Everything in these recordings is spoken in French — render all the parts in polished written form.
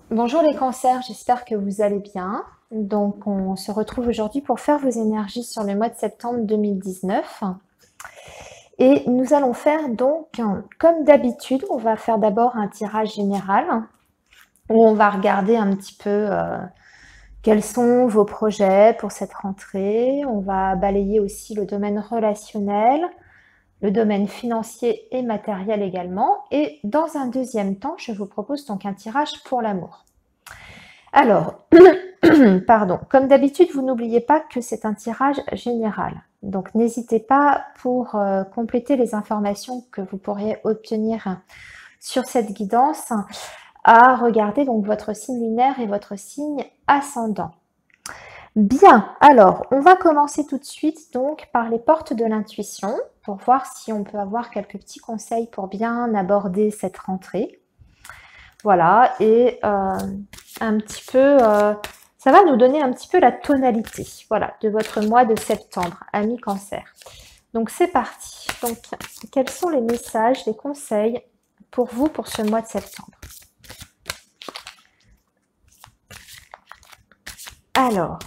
Bonjour les cancers, j'espère que vous allez bien. Donc on se retrouve aujourd'hui pour faire vos énergies sur le mois de septembre 2019. Et nous allons faire donc, comme d'habitude, on va faire d'abord un tirage général où on va regarder un petit peu quels sont vos projets pour cette rentrée. On va balayer aussi le domaine relationnel, le domaine financier et matériel également. Et dans un deuxième temps, je vous propose donc un tirage pour l'amour. Alors, pardon, comme d'habitude, vous n'oubliez pas que c'est un tirage général. Donc, n'hésitez pas pour compléter les informations que vous pourriez obtenir sur cette guidance à regarder donc votre signe lunaire et votre signe ascendant. Bien, alors, on va commencer tout de suite donc par les portes de l'intuition pour voir si on peut avoir quelques petits conseils pour bien aborder cette rentrée. Voilà, et un petit peu, ça va nous donner un petit peu la tonalité, voilà, de votre mois de septembre, amis cancer. Donc c'est parti. Donc, quels sont les messages, les conseils pour vous pour ce mois de septembre? Alors,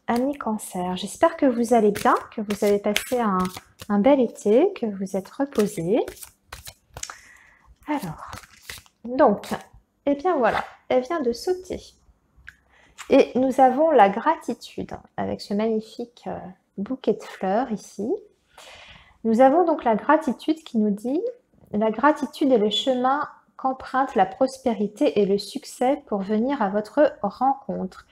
amis cancer, j'espère que vous allez bien, que vous avez passé un bel été, que vous êtes reposés. Alors, donc, eh bien voilà, elle vient de sauter. Et nous avons la gratitude avec ce magnifique bouquet de fleurs ici. Nous avons donc la gratitude qui nous dit « La gratitude est le chemin qu'emprunte la prospérité et le succès pour venir à votre rencontre. »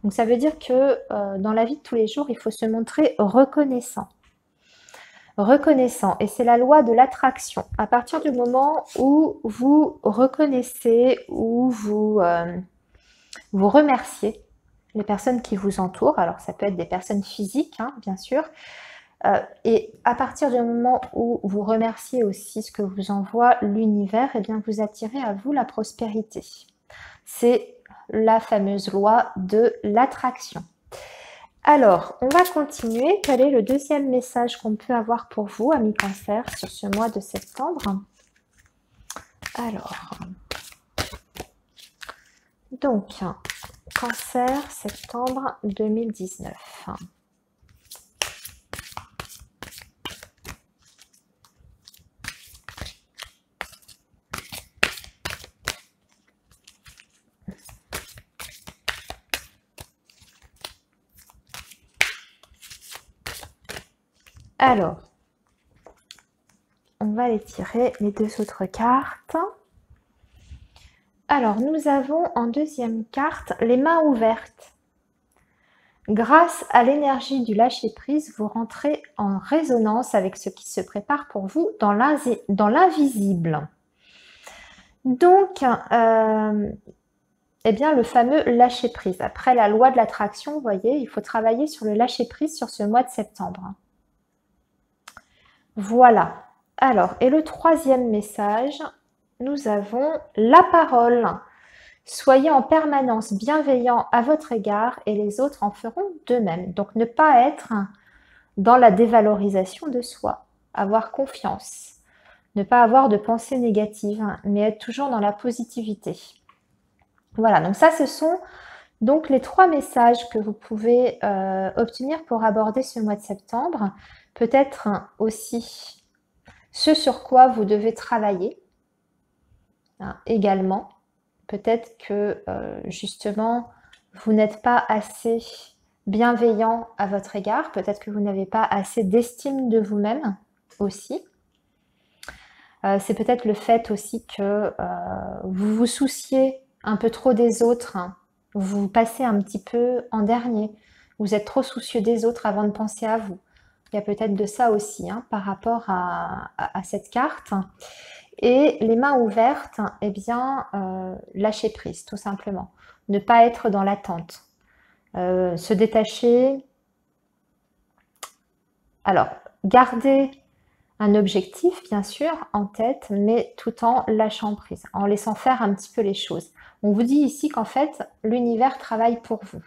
Donc ça veut dire que dans la vie de tous les jours, il faut se montrer reconnaissant. Reconnaissant, et c'est la loi de l'attraction. À partir du moment où vous reconnaissez, ou vous remerciez les personnes qui vous entourent, alors ça peut être des personnes physiques, hein, bien sûr, et à partir du moment où vous remerciez aussi ce que vous envoie l'univers, eh bien vous attirez à vous la prospérité. C'est la fameuse loi de l'attraction. Alors, on va continuer. Quel est le deuxième message qu'on peut avoir pour vous, amis cancer, sur ce mois de septembre? Alors, donc, cancer, septembre 2019. Alors, on va les tirer, les deux autres cartes. Alors, nous avons en deuxième carte les mains ouvertes. Grâce à l'énergie du lâcher-prise, vous rentrez en résonance avec ce qui se prépare pour vous dans l'invisible. Donc, eh bien, le fameux lâcher-prise. Après la loi de l'attraction, vous voyez, il faut travailler sur le lâcher-prise sur ce mois de septembre. Voilà. Alors, et le troisième message, nous avons la parole. Soyez en permanence bienveillant à votre égard et les autres en feront de même. Donc, ne pas être dans la dévalorisation de soi, avoir confiance, ne pas avoir de pensées négatives, mais être toujours dans la positivité. Voilà, donc ça, ce sont donc les trois messages que vous pouvez obtenir pour aborder ce mois de septembre. Peut-être aussi ce sur quoi vous devez travailler également. Peut-être que justement, vous n'êtes pas assez bienveillant à votre égard. Peut-être que vous n'avez pas assez d'estime de vous-même aussi. C'est peut-être le fait aussi que vous vous souciez un peu trop des autres. Vous passez un petit peu en dernier. Vous êtes trop soucieux des autres avant de penser à vous. Il y a peut-être de ça aussi par rapport à cette carte. Et les mains ouvertes, eh bien, lâcher prise, tout simplement. Ne pas être dans l'attente. Se détacher. Alors, garder un objectif, bien sûr, en tête, mais tout en lâchant prise, en laissant faire un petit peu les choses. On vous dit ici qu'en fait, l'univers travaille pour vous.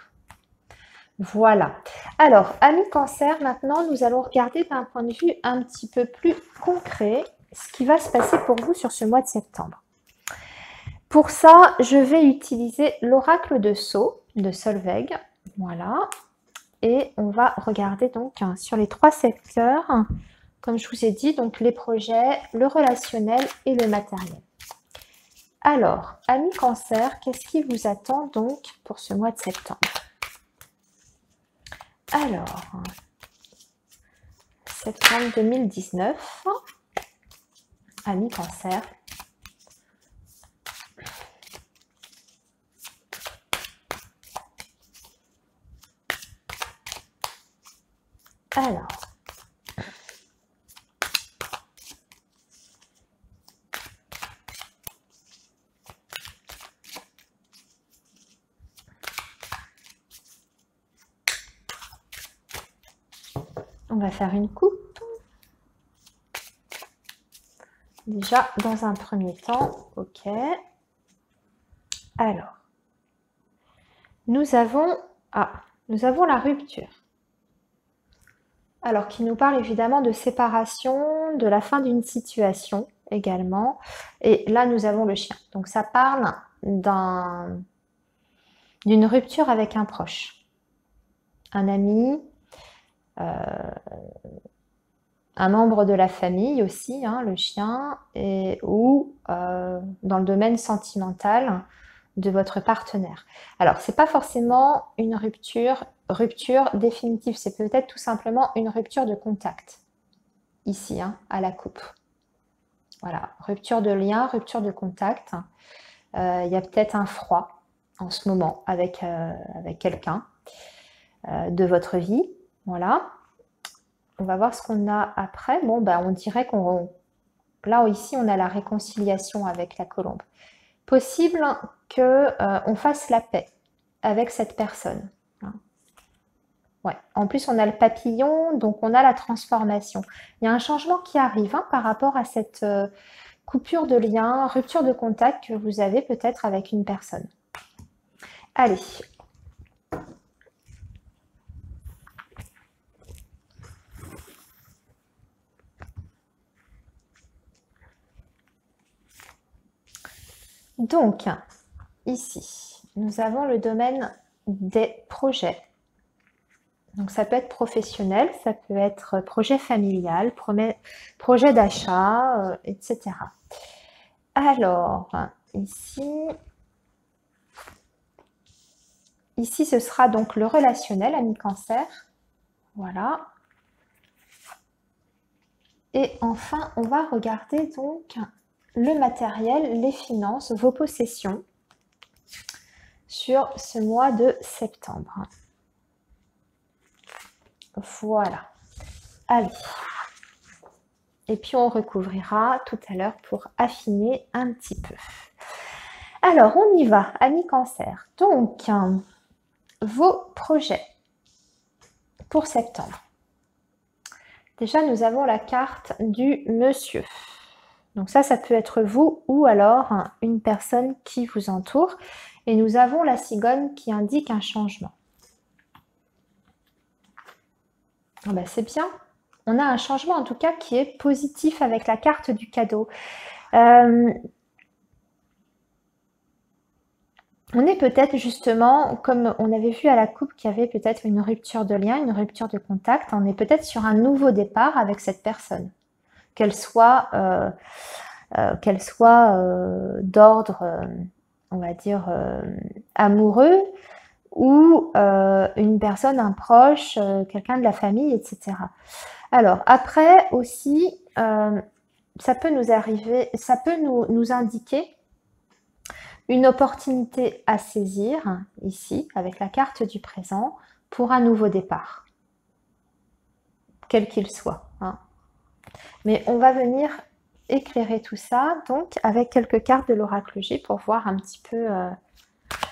Voilà. Alors, amis cancer, maintenant, nous allons regarder d'un point de vue un petit peu plus concret ce qui va se passer pour vous sur ce mois de septembre. Pour ça, je vais utiliser l'oracle de Sceaux de Solveig. Voilà. Et on va regarder donc sur les 3 secteurs, comme je vous ai dit, donc les projets, le relationnel et le matériel. Alors, amis Cancer, qu'est-ce qui vous attend donc pour ce mois de septembre? Alors, septembre 2019, amis Cancer. Alors, on va faire une coupe. Déjà, dans un premier temps, ok. Alors, nous avons la rupture. Alors, qui nous parle évidemment de séparation, de la fin d'une situation également. Et là, nous avons le chien. Donc, ça parle d'une rupture avec un proche, un ami, un membre de la famille aussi, hein, le chien, ou dans le domaine sentimental de votre partenaire. Alors, c'est pas forcément une rupture définitive, c'est peut-être tout simplement une rupture de contact, ici, hein, à la coupe. Voilà, rupture de lien, rupture de contact. Il y a peut-être un froid en ce moment avec quelqu'un de votre vie, voilà. On va voir ce qu'on a après. Bon, ben, on dirait là, ici, on a la réconciliation avec la colombe. Possible qu'on fasse la paix avec cette personne. Ouais. En plus, on a le papillon, donc on a la transformation. Il y a un changement qui arrive hein, par rapport à cette coupure de lien, rupture de contact que vous avez peut-être avec une personne. Allez. Donc, ici, nous avons le domaine des projets. Donc, ça peut être professionnel, ça peut être projet familial, projet d'achat, etc. Alors, ici, ce sera donc le relationnel, ami Cancer. Voilà. Et enfin, on va regarder donc le matériel, les finances, vos possessions sur ce mois de septembre. Voilà. Allez. Et puis, on recouvrira tout à l'heure pour affiner un petit peu. Alors, on y va, amis Cancer. Donc, vos projets pour septembre. Déjà, nous avons la carte du monsieur. Donc ça peut être vous ou alors une personne qui vous entoure. Et nous avons la cigogne qui indique un changement. Ah ben, c'est bien. On a un changement en tout cas qui est positif avec la carte du cadeau. On est peut-être justement, comme on avait vu à la coupe, qu'il y avait peut-être une rupture de lien, une rupture de contact. On est peut-être sur un nouveau départ avec cette personne. Qu'elle soit d'ordre, on va dire, amoureux ou une personne, un proche, quelqu'un de la famille, etc. Alors, après aussi, ça peut nous arriver, ça peut nous indiquer une opportunité à saisir, ici, avec la carte du présent, pour un nouveau départ, quel qu'il soit. Hein. Mais on va venir éclairer tout ça, donc, avec quelques cartes de l'oracle G pour voir un petit peu,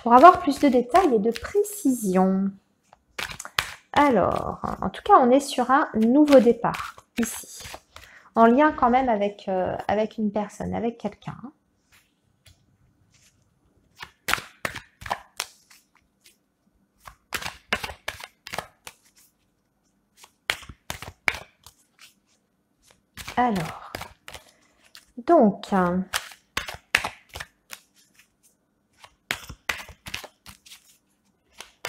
pour avoir plus de détails et de précision. Alors, en tout cas, on est sur un nouveau départ, ici, en lien quand même avec une personne, avec quelqu'un. Alors, donc,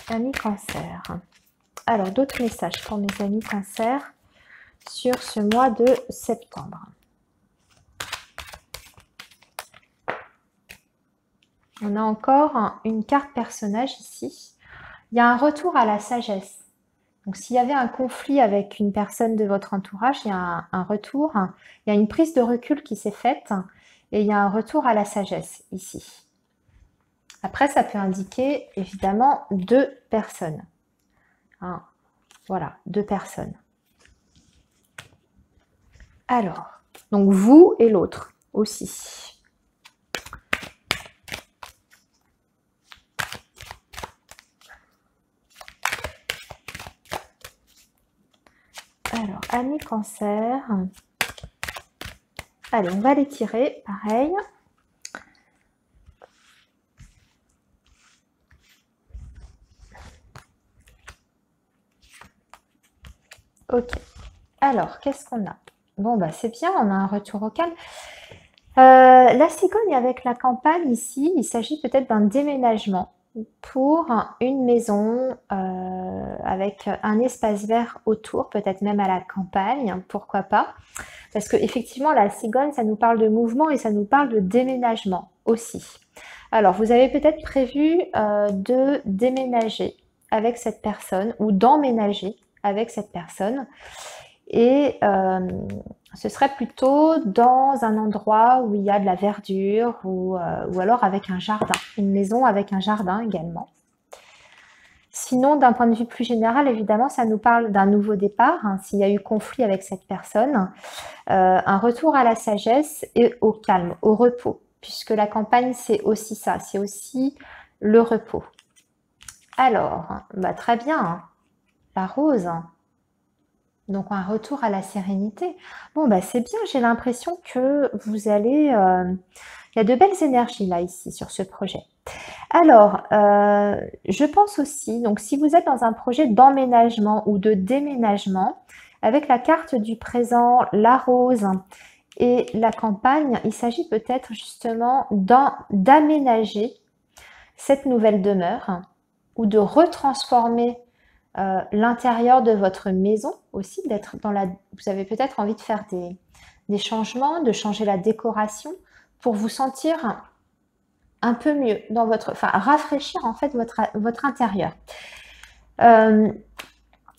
amis Cancer. Alors, d'autres messages pour mes amis Cancer sur ce mois de septembre. On a encore une carte personnage ici. Il y a un retour à la sagesse. Donc, s'il y avait un conflit avec une personne de votre entourage, il y a un retour, il y a une prise de recul qui s'est faite et il y a un retour à la sagesse ici. Après, ça peut indiquer évidemment 2 personnes. Voilà, 2 personnes. Alors, donc vous et l'autre aussi. Alors, amis Cancer. Allez, on va les tirer, pareil. Ok. Alors, qu'est-ce qu'on a? Bon, bah c'est bien, on a un retour au calme. La cigogne avec la campagne ici, il s'agit peut-être d'un déménagement pour une maison avec un espace vert autour, peut-être même à la campagne, pourquoi pas. Parce que effectivement, la cigogne, ça nous parle de mouvement et ça nous parle de déménagement aussi. Alors, vous avez peut-être prévu de déménager avec cette personne ou d'emménager avec cette personne. Et ce serait plutôt dans un endroit où il y a de la verdure ou alors avec un jardin, une maison avec un jardin également. Sinon, d'un point de vue plus général, évidemment, ça nous parle d'un nouveau départ, hein, s'il y a eu conflit avec cette personne, un retour à la sagesse et au calme, au repos, puisque la campagne, c'est aussi ça, c'est aussi le repos. Alors, bah, très bien, hein, la rose. Donc, un retour à la sérénité. Bon, bah, c'est bien, j'ai l'impression que vous allez... il y a de belles énergies là, ici, sur ce projet. Alors, je pense aussi, donc si vous êtes dans un projet d'emménagement ou de déménagement, avec la carte du présent, la rose et la campagne, il s'agit peut-être justement d'aménager cette nouvelle demeure ou de retransformer l'intérieur de votre maison aussi, d'être dans la... Vous avez peut-être envie de faire des changements, de changer la décoration pour vous sentir un peu mieux dans votre... Enfin, rafraîchir en fait votre intérieur.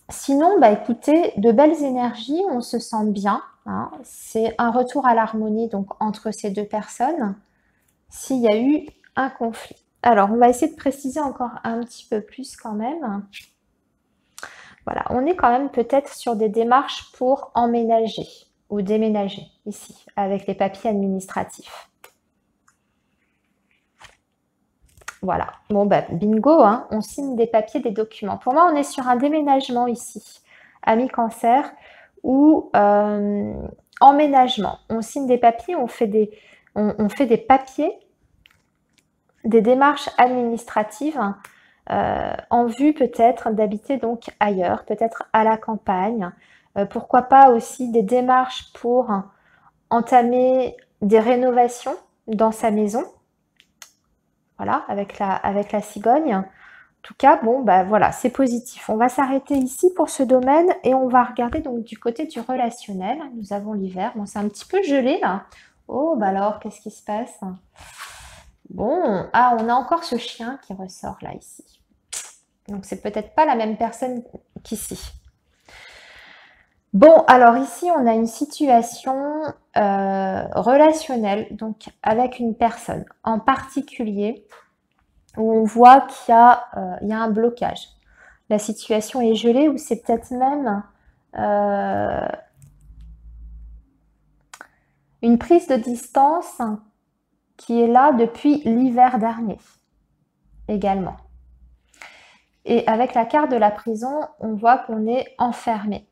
Sinon, bah écoutez, de belles énergies, on se sent bien. Hein, c'est un retour à l'harmonie donc entre ces 2 personnes s'il y a eu un conflit. Alors, on va essayer de préciser encore un petit peu plus quand même. Voilà, on est quand même peut-être sur des démarches pour emménager ou déménager ici, avec les papiers administratifs. Voilà, bon bah bingo, hein, on signe des papiers, des documents. Pour moi, on est sur un déménagement ici, amis Cancer, ou emménagement. On signe des papiers, on fait des papiers, des démarches administratives en vue peut-être d'habiter donc ailleurs, peut-être à la campagne. Pourquoi pas aussi des démarches pour entamer des rénovations dans sa maison. Voilà, avec la cigogne. En tout cas, bon, bah voilà, c'est positif. On va s'arrêter ici pour ce domaine et on va regarder donc du côté du relationnel. Nous avons l'hiver. Bon, c'est un petit peu gelé là. Oh, bah alors, qu'est-ce qui se passe? Bon, ah, on a encore ce chien qui ressort là, ici. Donc, c'est peut-être pas la même personne qu'ici. Bon, alors ici, on a une situation relationnelle, donc avec une personne en particulier, où on voit qu'il y a un blocage. La situation est gelée, ou c'est peut-être même une prise de distance qui est là depuis l'hiver dernier, également. Et avec la carte de la prison, on voit qu'on est enfermé.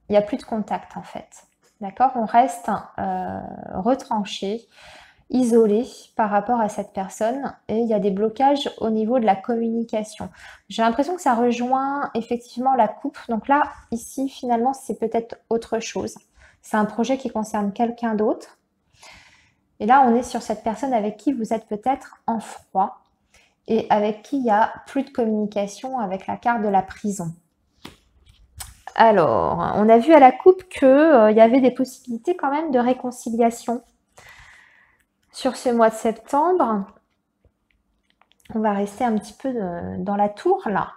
Il n'y a plus de contact en fait. D'accord? On reste retranché, isolé par rapport à cette personne et il y a des blocages au niveau de la communication. J'ai l'impression que ça rejoint effectivement la coupe. Donc là, ici, finalement, c'est peut-être autre chose. C'est un projet qui concerne quelqu'un d'autre. Et là, on est sur cette personne avec qui vous êtes peut-être en froid. et avec qui il n'y a plus de communication avec la carte de la prison. Alors, on a vu à la coupe qu'il y avait des possibilités quand même de réconciliation sur ce mois de septembre. On va rester un petit peu dans la tour là,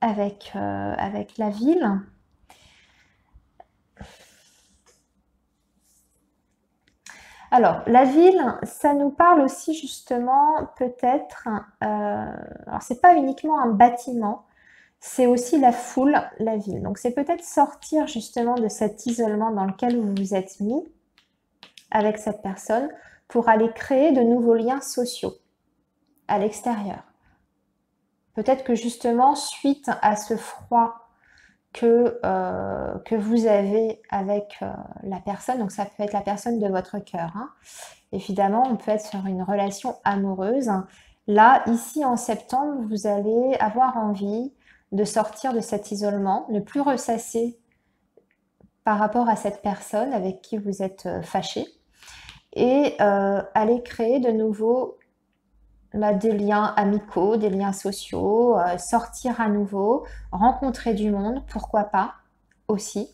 avec la ville. Alors, la ville, ça nous parle aussi justement peut-être, alors c'est pas uniquement un bâtiment, c'est aussi la foule, la ville. Donc c'est peut-être sortir justement de cet isolement dans lequel vous vous êtes mis avec cette personne pour aller créer de nouveaux liens sociaux à l'extérieur. Peut-être que justement, suite à ce froid que vous avez avec la personne, donc ça peut être la personne de votre cœur, hein. Évidemment, on peut être sur une relation amoureuse. Là, ici en septembre, vous allez avoir envie de sortir de cet isolement, ne plus ressasser par rapport à cette personne avec qui vous êtes fâché et aller créer de nouveau des liens amicaux, des liens sociaux, sortir à nouveau, rencontrer du monde, pourquoi pas aussi,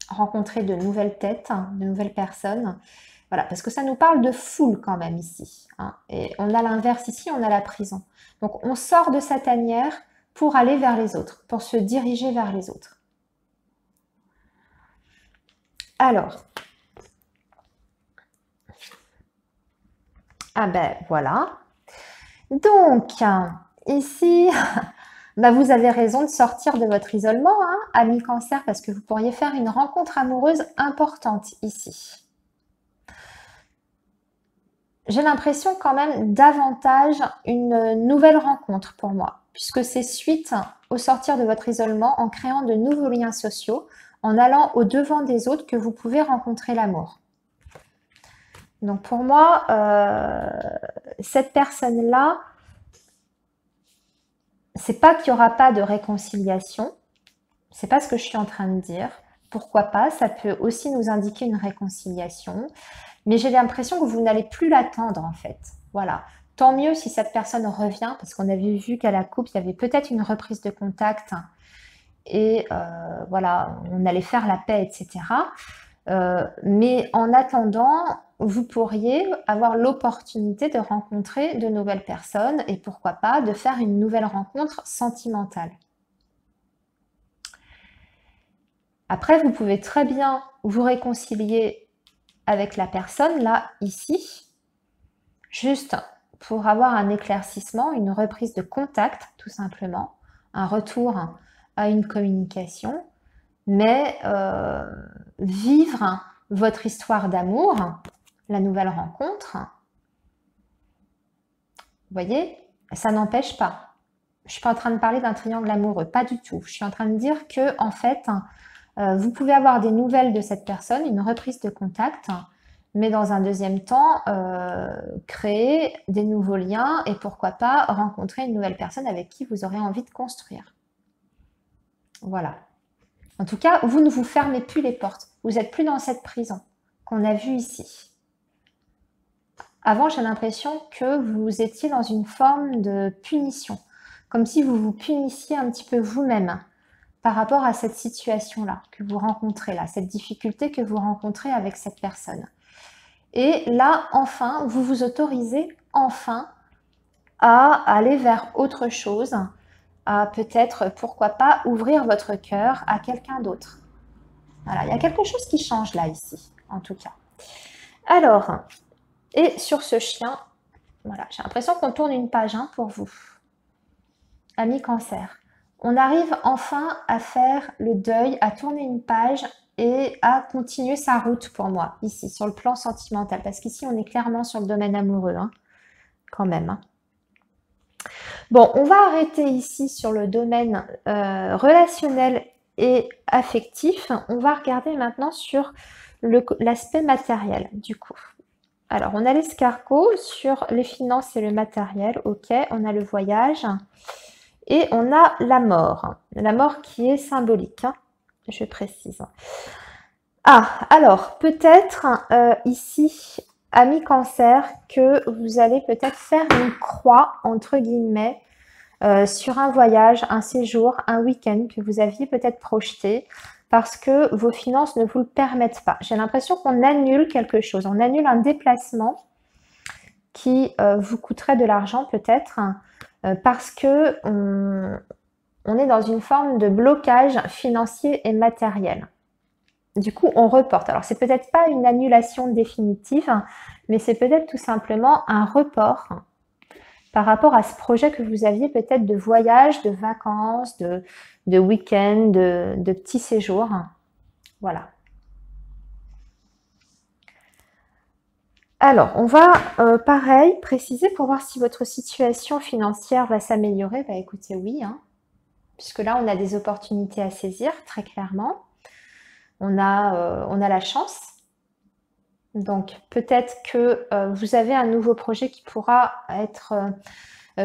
rencontrer de nouvelles têtes, de nouvelles personnes. Voilà, parce que ça nous parle de foule quand même ici, hein. Et on a l'inverse ici, on a la prison. Donc on sort de sa tanière pour aller vers les autres, pour se diriger vers les autres. Alors, ah ben voilà. Donc, ici, vous avez raison de sortir de votre isolement, hein, ami Cancer, parce que vous pourriez faire une rencontre amoureuse importante ici. J'ai l'impression quand même davantage une nouvelle rencontre pour moi, puisque c'est suite au sortir de votre isolement, en créant de nouveaux liens sociaux, en allant au-devant des autres que vous pouvez rencontrer l'amour. Donc pour moi, cette personne-là, c'est pas qu'il n'y aura pas de réconciliation, c'est pas ce que je suis en train de dire. Pourquoi pas, ça peut aussi nous indiquer une réconciliation, mais j'ai l'impression que vous n'allez plus l'attendre en fait. Voilà. Tant mieux si cette personne revient, parce qu'on avait vu qu'à la coupe, il y avait peut-être une reprise de contact et voilà, on allait faire la paix, etc. Mais en attendant, vous pourriez avoir l'opportunité de rencontrer de nouvelles personnes et pourquoi pas de faire une nouvelle rencontre sentimentale. Après, vous pouvez très bien vous réconcilier avec la personne, là, ici, juste pour avoir un éclaircissement, une reprise de contact, tout simplement, un retour à une communication, mais vivre votre histoire d'amour, la nouvelle rencontre, vous voyez, ça n'empêche pas. Je ne suis pas en train de parler d'un triangle amoureux, pas du tout. Je suis en train de dire que, en fait, vous pouvez avoir des nouvelles de cette personne, une reprise de contact, mais dans un deuxième temps, créer des nouveaux liens et pourquoi pas rencontrer une nouvelle personne avec qui vous aurez envie de construire. Voilà. En tout cas, vous ne vous fermez plus les portes. Vous n'êtes plus dans cette prison qu'on a vue ici. Avant, j'ai l'impression que vous étiez dans une forme de punition, comme si vous vous punissiez un petit peu vous-même par rapport à cette situation-là que vous rencontrez là, cette difficulté que vous rencontrez avec cette personne. Et là, enfin, vous vous autorisez enfin à aller vers autre chose, à peut-être, pourquoi pas, ouvrir votre cœur à quelqu'un d'autre. Voilà, il y a quelque chose qui change là, ici, en tout cas. Alors, et sur ce chien, voilà, j'ai l'impression qu'on tourne une page hein, pour vous. Ami Cancer, on arrive enfin à faire le deuil, à tourner une page et à continuer sa route pour moi, ici, sur le plan sentimental. Parce qu'ici, on est clairement sur le domaine amoureux, hein, quand même. Hein. Bon, on va arrêter ici sur le domaine relationnel et affectif. On va regarder maintenant sur l'aspect matériel, du coup. Alors, on a l'escargot sur les finances et le matériel, ok. On a le voyage et on a la mort qui est symbolique, hein, je précise. Ah, alors, peut-être ici, amis Cancer, que vous allez peut-être faire une croix, entre guillemets, sur un voyage, un séjour, un week-end que vous aviez peut-être projeté parce que vos finances ne vous le permettent pas. J'ai l'impression qu'on annule quelque chose, on annule un déplacement qui vous coûterait de l'argent peut-être parce que on est dans une forme de blocage financier et matériel. Du coup, on reporte. Alors, c'est peut-être pas une annulation définitive, mais c'est peut-être tout simplement un report par rapport à ce projet que vous aviez peut-être de voyage, de vacances, de week-end, de petits séjours. Voilà. Alors, on va, pareil, préciser pour voir si votre situation financière va s'améliorer. Bah, écoutez, oui, hein, puisque là, on a des opportunités à saisir, très clairement. On a la chance. Donc, peut-être que vous avez un nouveau projet qui pourra être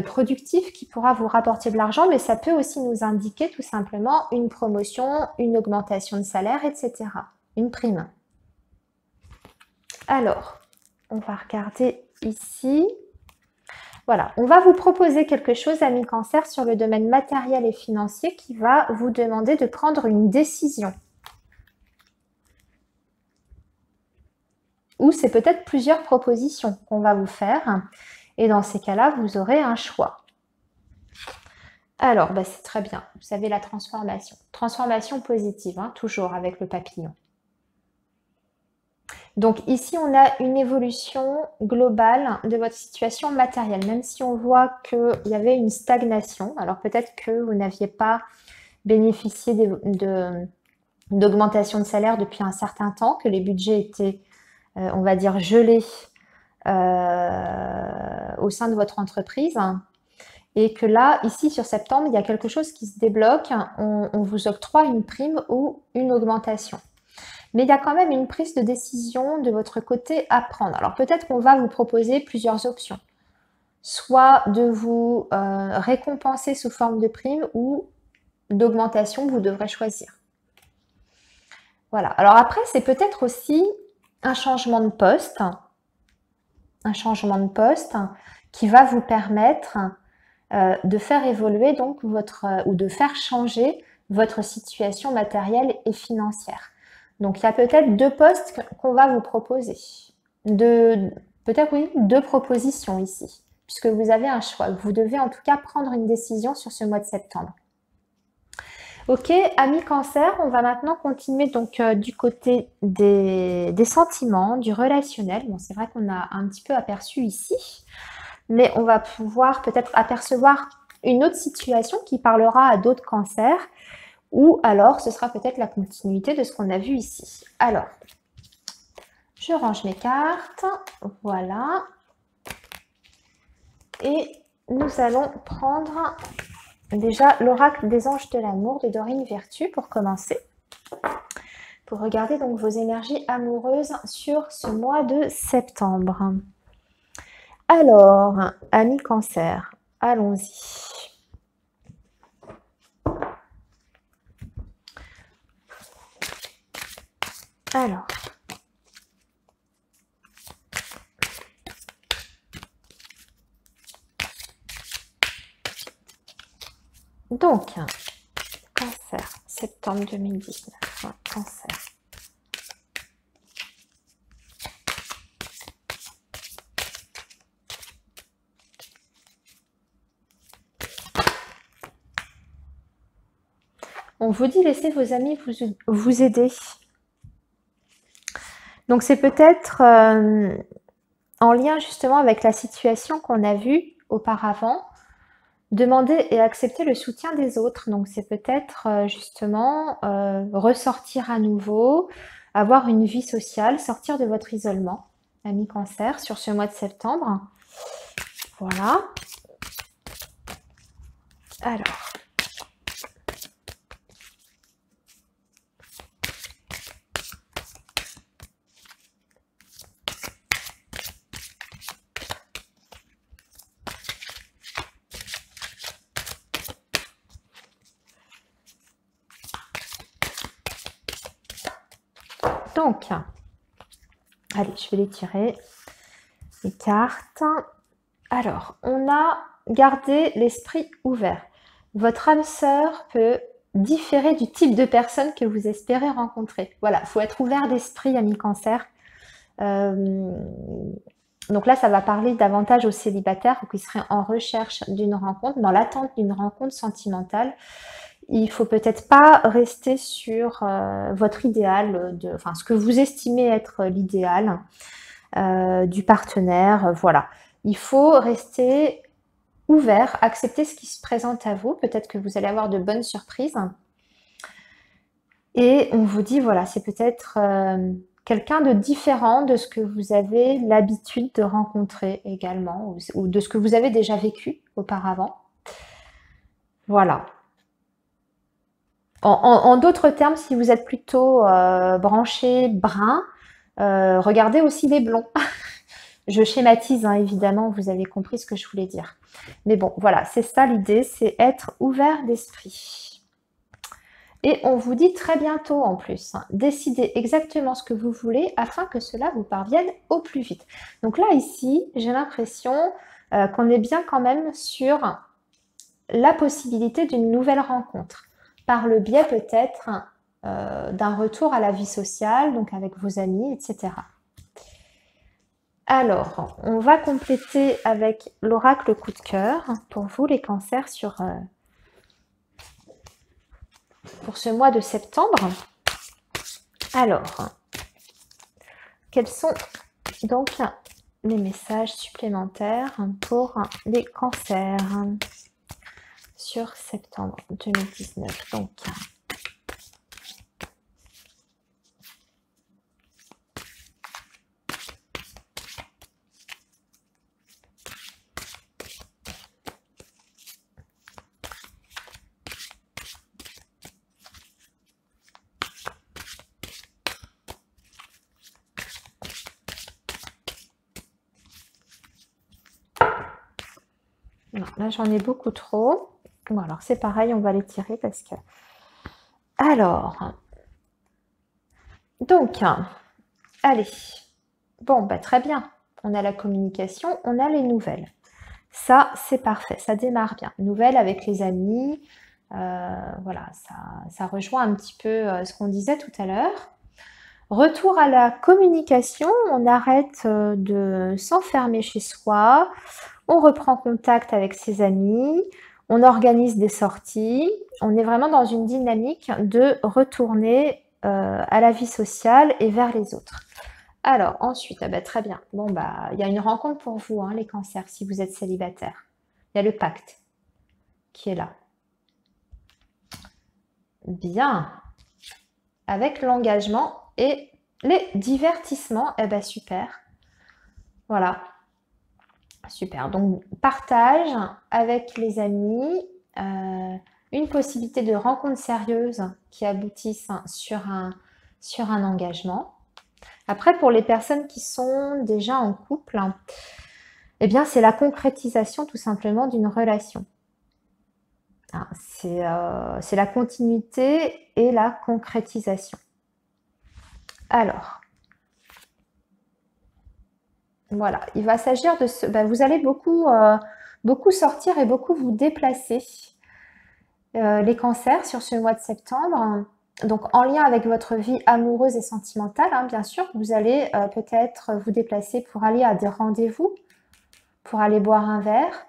productif, qui pourra vous rapporter de l'argent, mais ça peut aussi nous indiquer tout simplement une promotion, une augmentation de salaire, etc. Une prime. Alors, on va regarder ici. Voilà, on va vous proposer quelque chose, amis Cancer, sur le domaine matériel et financier qui va vous demander de prendre une décision. Ou c'est peut-être plusieurs propositions qu'on va vous faire. Et dans ces cas-là, vous aurez un choix. Alors, bah, c'est très bien. Vous savez, la transformation. Transformation positive, hein, toujours avec le papillon. Donc ici, on a une évolution globale de votre situation matérielle, même si on voit qu'il y avait une stagnation. Alors peut-être que vous n'aviez pas bénéficié d'augmentation de salaire depuis un certain temps, que les budgets étaient, on va dire, gelés au sein de votre entreprise. Et que là, ici, sur septembre, il y a quelque chose qui se débloque. On vous octroie une prime ou une augmentation. Mais il y a quand même une prise de décision de votre côté à prendre. Alors peut-être qu'on va vous proposer plusieurs options. Soit de vous récompenser sous forme de prime ou d'augmentation, vous devrez choisir. Voilà. Alors après, c'est peut-être aussi un changement de poste. Un changement de poste qui va vous permettre de faire évoluer donc ou de faire changer votre situation matérielle et financière. Donc, il y a peut-être deux postes qu'on va vous proposer. Peut-être, oui, deux propositions ici, puisque vous avez un choix. Vous devez en tout cas prendre une décision sur ce mois de septembre. Ok, amis Cancer, on va maintenant continuer donc du côté des sentiments, du relationnel. Bon, c'est vrai qu'on a un petit peu aperçu ici, mais on va pouvoir peut-être apercevoir une autre situation qui parlera à d'autres cancers, ou alors ce sera peut-être la continuité de ce qu'on a vu ici. Alors, je range mes cartes, voilà. Et nous allons prendre déjà l'oracle des anges de l'amour de Dorine Virtue pour commencer. Pour regarder donc vos énergies amoureuses sur ce mois de septembre. Alors, amis Cancer, allons-y. Alors, donc, Cancer, septembre 2019, Cancer. On vous dit laissez vos amis vous aider. Donc c'est peut-être en lien justement avec la situation qu'on a vue auparavant, demander et accepter le soutien des autres. Donc c'est peut-être justement ressortir à nouveau, avoir une vie sociale, sortir de votre isolement, amis Cancer, sur ce mois de septembre. Voilà. Alors. Donc, allez, je vais les tirer. les cartes. Alors, on a gardé l'esprit ouvert. Votre âme sœur peut différer du type de personne que vous espérez rencontrer. Voilà, il faut être ouvert d'esprit, ami Cancer. Donc là, ça va parler davantage aux célibataires ou qui seraient en recherche d'une rencontre, dans l'attente d'une rencontre sentimentale. Il faut peut-être pas rester sur votre idéal, enfin ce que vous estimez être l'idéal du partenaire. Voilà, il faut rester ouvert, accepter ce qui se présente à vous. Peut-être que vous allez avoir de bonnes surprises. Et on vous dit, voilà, c'est peut-être quelqu'un de différent de ce que vous avez l'habitude de rencontrer également, ou de ce que vous avez déjà vécu auparavant. Voilà. En d'autres termes, si vous êtes plutôt branché brun, regardez aussi les blonds. Je schématise, hein, évidemment, vous avez compris ce que je voulais dire. Mais bon, voilà, c'est ça l'idée, c'est être ouvert d'esprit. Et on vous dit très bientôt en plus, hein, décidez exactement ce que vous voulez afin que cela vous parvienne au plus vite. Donc là, ici, j'ai l'impression qu'on est bien quand même sur la possibilité d'une nouvelle rencontre, par le biais peut-être d'un retour à la vie sociale, donc avec vos amis, etc. Alors, on va compléter avec l'oracle coup de cœur pour vous les cancers pour ce mois de septembre. Alors, quels sont donc les messages supplémentaires pour les cancers sur septembre 2019 donc, non, là j'en ai beaucoup trop. Bon, alors c'est pareil, on va les tirer parce que... Alors, donc, allez. Bon, bah, très bien. On a la communication, on a les nouvelles. Ça, c'est parfait, ça démarre bien. Nouvelles avec les amis, voilà, ça rejoint un petit peu ce qu'on disait tout à l'heure. Retour à la communication, on arrête de s'enfermer chez soi, on reprend contact avec ses amis, on organise des sorties, on est vraiment dans une dynamique de retourner à la vie sociale et vers les autres. Alors ensuite, ah bah, très bien, bon bah il y a une rencontre pour vous, hein, les cancers, si vous êtes célibataire. Il y a le pacte qui est là. Bien, avec l'engagement et les divertissements, eh ben super. Voilà, super. Donc partage avec les amis, une possibilité de rencontre sérieuse qui aboutissent sur un engagement. Après, pour les personnes qui sont déjà en couple, eh bien c'est la concrétisation tout simplement d'une relation. C'est la continuité et la concrétisation. Alors, voilà, il va s'agir de ce... Ben, vous allez beaucoup sortir et beaucoup vous déplacer, les cancers, sur ce mois de septembre. Donc, en lien avec votre vie amoureuse et sentimentale, hein, bien sûr, vous allez peut-être vous déplacer pour aller à des rendez-vous, pour aller boire un verre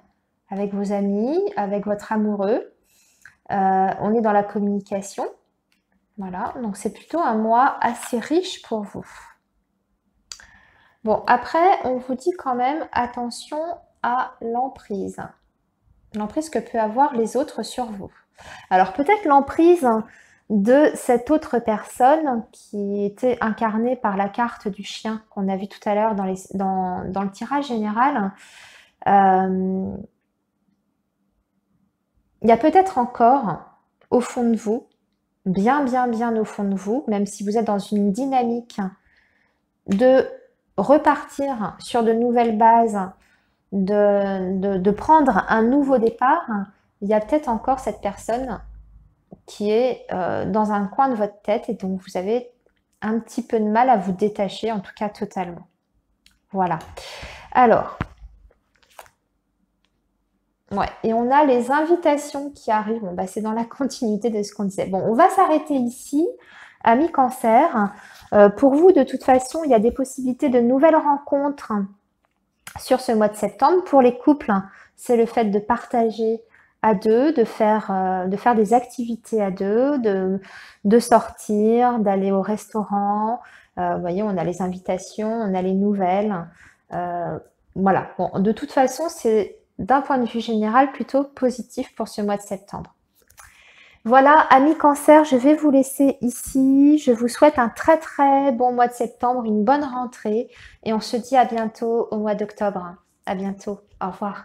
avec vos amis, avec votre amoureux. On est dans la communication. Voilà, donc c'est plutôt un mois assez riche pour vous. Bon, après, on vous dit quand même attention à l'emprise. L'emprise que peuvent avoir les autres sur vous. Alors peut-être l'emprise de cette autre personne qui était incarnée par la carte du chien qu'on a vu tout à l'heure dans le tirage général. Il y a peut-être encore au fond de vous, bien au fond de vous, même si vous êtes dans une dynamique de repartir sur de nouvelles bases, de prendre un nouveau départ, il y a peut-être encore cette personne qui est dans un coin de votre tête et dont vous avez un petit peu de mal à vous détacher, en tout cas totalement. Voilà. Alors, ouais, et on a les invitations qui arrivent. Bon, bah, c'est dans la continuité de ce qu'on disait. Bon, on va s'arrêter ici, amis Cancer. Pour vous, de toute façon, il y a des possibilités de nouvelles rencontres sur ce mois de septembre. Pour les couples, c'est le fait de partager à deux, de faire des activités à deux, de sortir, d'aller au restaurant. Vous voyez, on a les invitations, on a les nouvelles. Voilà. Bon, de toute façon, c'est d'un point de vue général plutôt positif pour ce mois de septembre. Voilà, amis Cancer, je vais vous laisser ici. Je vous souhaite un très très bon mois de septembre, une bonne rentrée et on se dit à bientôt au mois d'octobre. À bientôt. Au revoir.